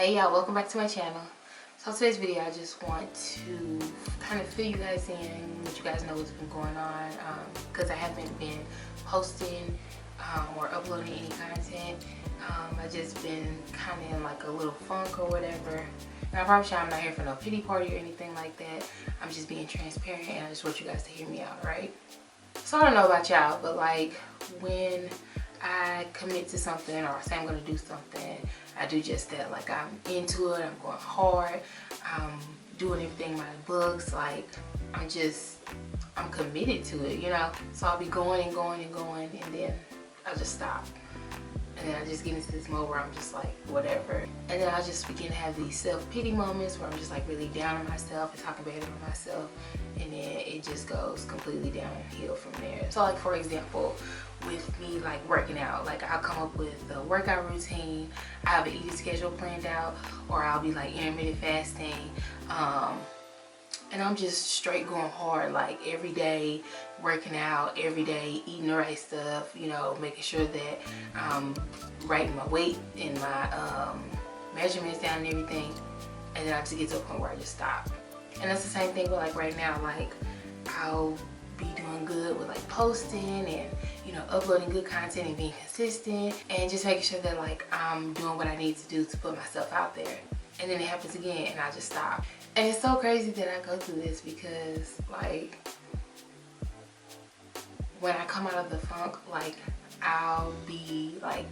Hey y'all, welcome back to my channel. So today's video, I just want to kind of fill you guys in, let you guys know what's been going on, because I haven't been posting or uploading any content. I just been kind of in like a little funk or whatever. And I promise you I'm not here for no pity party or anything like that. I'm just being transparent and I just want you guys to hear me out, right? So I don't know about y'all, but like when I commit to something or say I'm gonna do something, I do just that. Like I'm into it, I'm going hard, I'm doing everything by the books, like I'm committed to it, you know? So I'll be going and going and going and then I'll just stop. And then I just get into this mode where I'm just like, whatever. And then I just begin to have these self-pity moments where I'm just like really down on myself and talking bad about myself. And then it just goes completely downhill from there. So like for example, with me like working out, like I'll come up with a workout routine, I have an eating schedule planned out, or I'll be like intermittent fasting. And I'm just straight going hard, like every day working out, every day eating the right stuff, you know, making sure that I'm writing my weight and my measurements down and everything. And then I just get to a point where I just stop. And that's the same thing with like right now, like I'll be doing good with like posting and, you know, uploading good content and being consistent and just making sure that like I'm doing what I need to do to put myself out there. And then it happens again and I just stop. And it's so crazy that I go through this because like when I come out of the funk, like I'll be like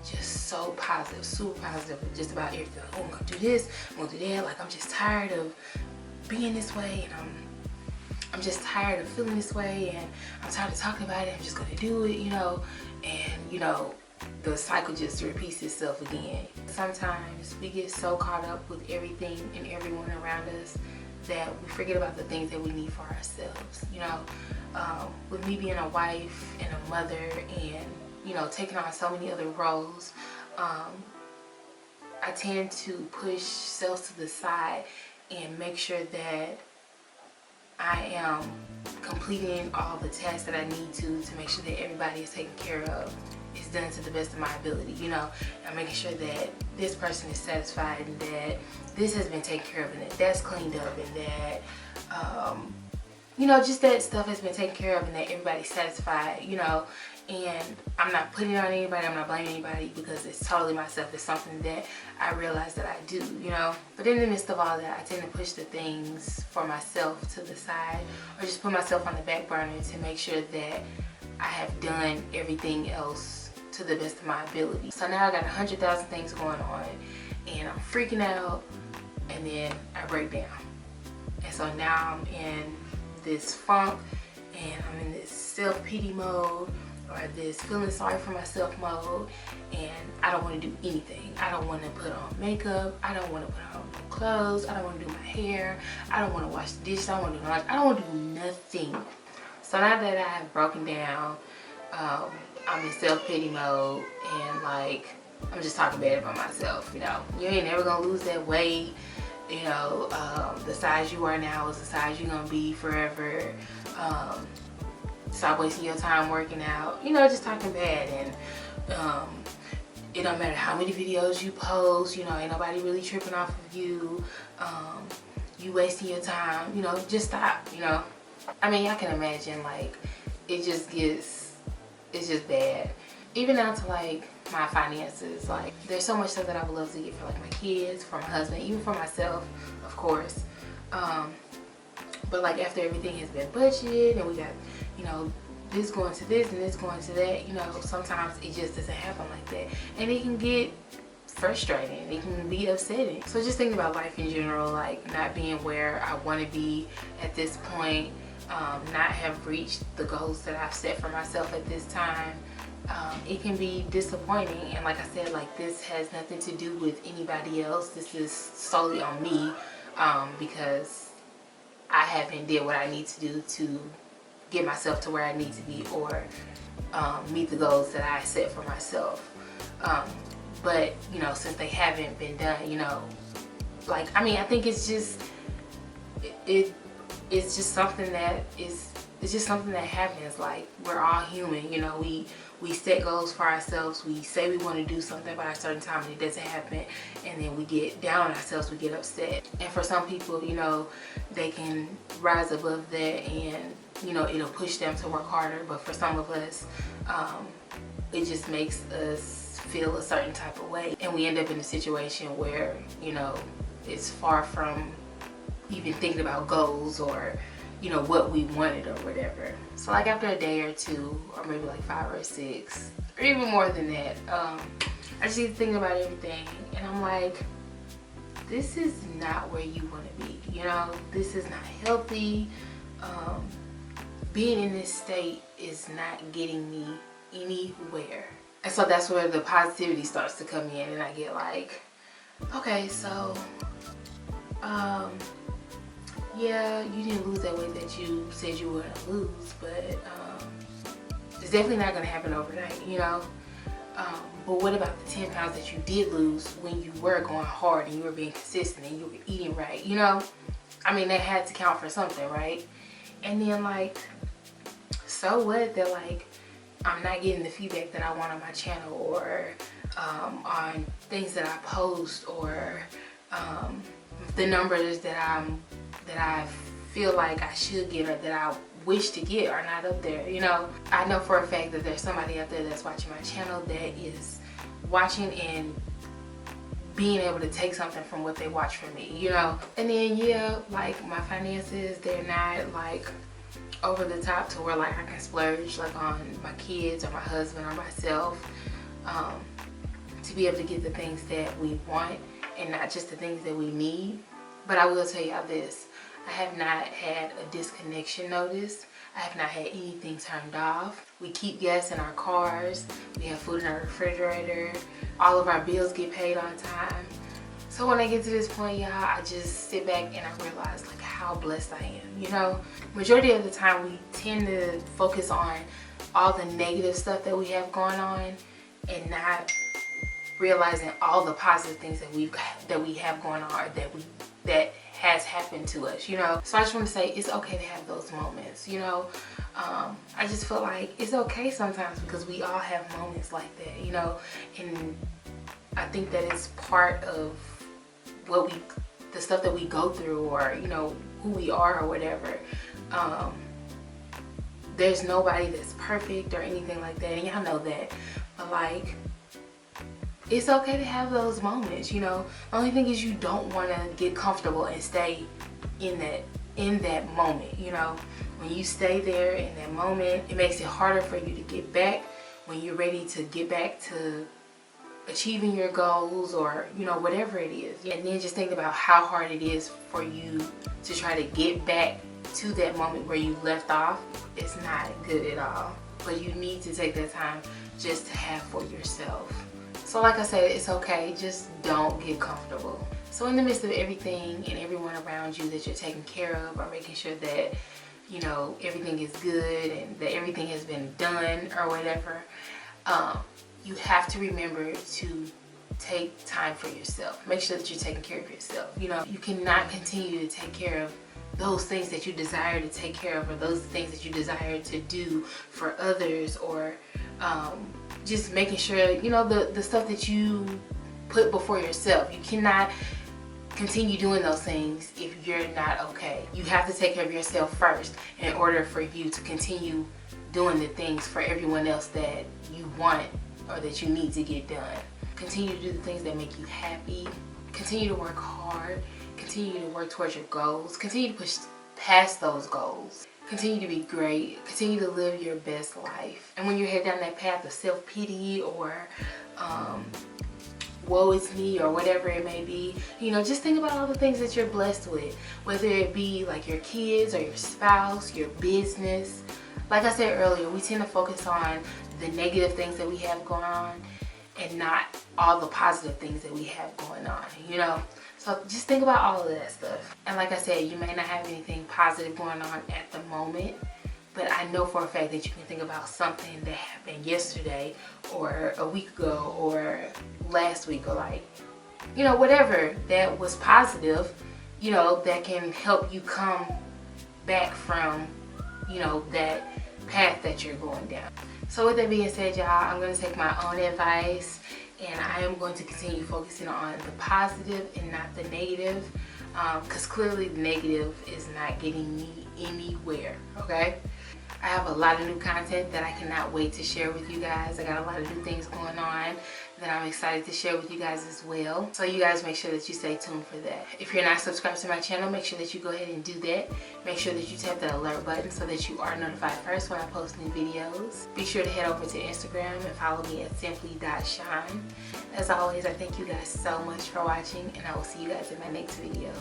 just so positive, super positive with just about everything. Like, oh, I'm gonna do this, I'm gonna do that. Like I'm just tired of being this way and I'm just tired of feeling this way and I'm tired of talking about it. I'm just gonna do it, you know, and you know, the cycle just repeats itself again. Sometimes we get so caught up with everything and everyone around us that we forget about the things that we need for ourselves, you know. With me being a wife and a mother and, you know, taking on so many other roles, I tend to push self to the side and make sure that I am completing all the tasks that I need to make sure that everybody is taken care of. It's done to the best of my ability, you know. I'm making sure that this person is satisfied and that this has been taken care of and that that's cleaned up and that, you know, just that stuff has been taken care of and that everybody's satisfied, you know. And I'm not putting it on anybody, I'm not blaming anybody because it's totally myself. It's something that I realize that I do, you know. But in the midst of all that, I tend to push the things for myself to the side or just put myself on the back burner to make sure that I have done everything else to the best of my ability. So now I got 100,000 things going on and I'm freaking out and then I break down. And so now I'm in this funk and I'm in this self-pity mode or this feeling sorry for myself mode, and I don't want to do anything. I don't want to put on makeup, I don't want to put on clothes, I don't want to do my hair, I don't want to wash the dishes, I don't want to do laundry, I don't want to do nothing. So now that I have broken down, I'm in self-pity mode and like I'm just talking bad about myself, you know. You ain't never gonna lose that weight, you know. The size you are now is the size you're gonna be forever. Stop wasting your time working out, you know, just talking bad. And it don't matter how many videos you post, you know, ain't nobody really tripping off of you. You wasting your time, you know, just stop, you know. I mean, I can imagine like it just gets, it's just bad. Even down to like my finances, like there's so much stuff that I would love to get for like my kids, for my husband, even for myself, of course. But like after everything has been budgeted and we got, you know, this going to this and this going to that, you know, sometimes it just doesn't happen like that. And it can get frustrating, it can be upsetting. So just thinking about life in general, like not being where I want to be at this point, not have reached the goals that I've set for myself at this time, it can be disappointing. And like I said, like this has nothing to do with anybody else. This is solely on me, because I haven't did what I need to do to get myself to where I need to be or meet the goals that I set for myself. But you know, since they haven't been done, you know, like I mean, I think it's just it's just something that is, it's just something that happens. Like we're all human, you know, we we set goals for ourselves. We say we want to do something by a certain time and it doesn't happen, and then we get down on ourselves, we get upset. And for some people, you know, they can rise above that and, you know, it'll push them to work harder. But for some of us, it just makes us feel a certain type of way, and we end up in a situation where, you know, it's far from even thinking about goals or, you know, what we wanted or whatever. So like after a day or two, or maybe like 5 or 6, or even more than that, I just keep thinking about everything, and I'm like, this is not where you want to be, you know? This is not healthy. Being in this state is not getting me anywhere. And so that's where the positivity starts to come in, and I get like, okay, so yeah, you didn't lose that weight that you said you were gonna lose, but it's definitely not gonna happen overnight, you know. But what about the 10 pounds that you did lose when you were going hard and you were being consistent and you were eating right, you know? I mean, that had to count for something, right? And then like, so what that like I'm not getting the feedback that I want on my channel, or on things that I post, or the numbers that I feel like I should get or that I wish to get are not up there, you know? I know for a fact that there's somebody out there that's watching my channel that is watching and being able to take something from what they watch from me, you know? And then yeah, like my finances, they're not like over the top to where like I can splurge like on my kids or my husband or myself, to be able to get the things that we want and not just the things that we need. But I will tell y'all this, I have not had a disconnection notice. I have not had anything turned off. We keep gas in our cars. We have food in our refrigerator. All of our bills get paid on time. So when I get to this point, y'all, I just sit back and I realize like how blessed I am, you know? Majority of the time we tend to focus on all the negative stuff that we have going on and not realizing all the positive things that we have going on, or that has happened to us, you know? So I just want to say it's okay to have those moments, you know? I just feel like it's okay sometimes because we all have moments like that, you know? And I think that it's part of the stuff that we go through, or, you know, who we are or whatever. There's nobody that's perfect or anything like that, and y'all know that. But like, it's okay to have those moments, you know? The only thing is you don't want to get comfortable and stay in that moment, you know? When you stay there in that moment, it makes it harder for you to get back when you're ready to get back to achieving your goals, or, you know, whatever it is. And then just think about how hard it is for you to try to get back to that moment where you left off. It's not good at all. But you need to take that time just to have for yourself. So like I said, it's okay, just don't get comfortable. So in the midst of everything and everyone around you that you're taking care of, or making sure that, you know, everything is good and that everything has been done or whatever, you have to remember to take time for yourself. Make sure that you're taking care of yourself. You know, you cannot continue to take care of those things that you desire to take care of, or those things that you desire to do for others, or just making sure, you know, the stuff that you put before yourself. You cannot continue doing those things if you're not okay. You have to take care of yourself first in order for you to continue doing the things for everyone else that you want or that you need to get done. Continue to do the things that make you happy. Continue to work hard. Continue to work towards your goals. Continue to push past those goals. Continue to be great. Continue to live your best life. And when you head down that path of self-pity, or woe is me, or whatever it may be, you know, just think about all the things that you're blessed with. Whether it be like your kids or your spouse, your business. Like I said earlier, we tend to focus on the negative things that we have going on and not all the positive things that we have going on, you know? So just think about all of that stuff. And like I said, you may not have anything positive going on at the moment, but I know for a fact that you can think about something that happened yesterday, or a week ago, or last week, or like, you know, whatever that was positive, you know, that can help you come back from, you know, that path that you're going down. So with that being said, y'all, I'm going to take my own advice and I am going to continue focusing on the positive and not the negative, because clearly the negative is not getting me anywhere, okay? I have a lot of new content that I cannot wait to share with you guys. I got a lot of new things going on that I'm excited to share with you guys as well. So you guys make sure that you stay tuned for that. If you're not subscribed to my channel, make sure that you go ahead and do that. Make sure that you tap that alert button so that you are notified first when I post new videos. Be sure to head over to Instagram and follow me at simply.shon. As always, I thank you guys so much for watching, and I will see you guys in my next video.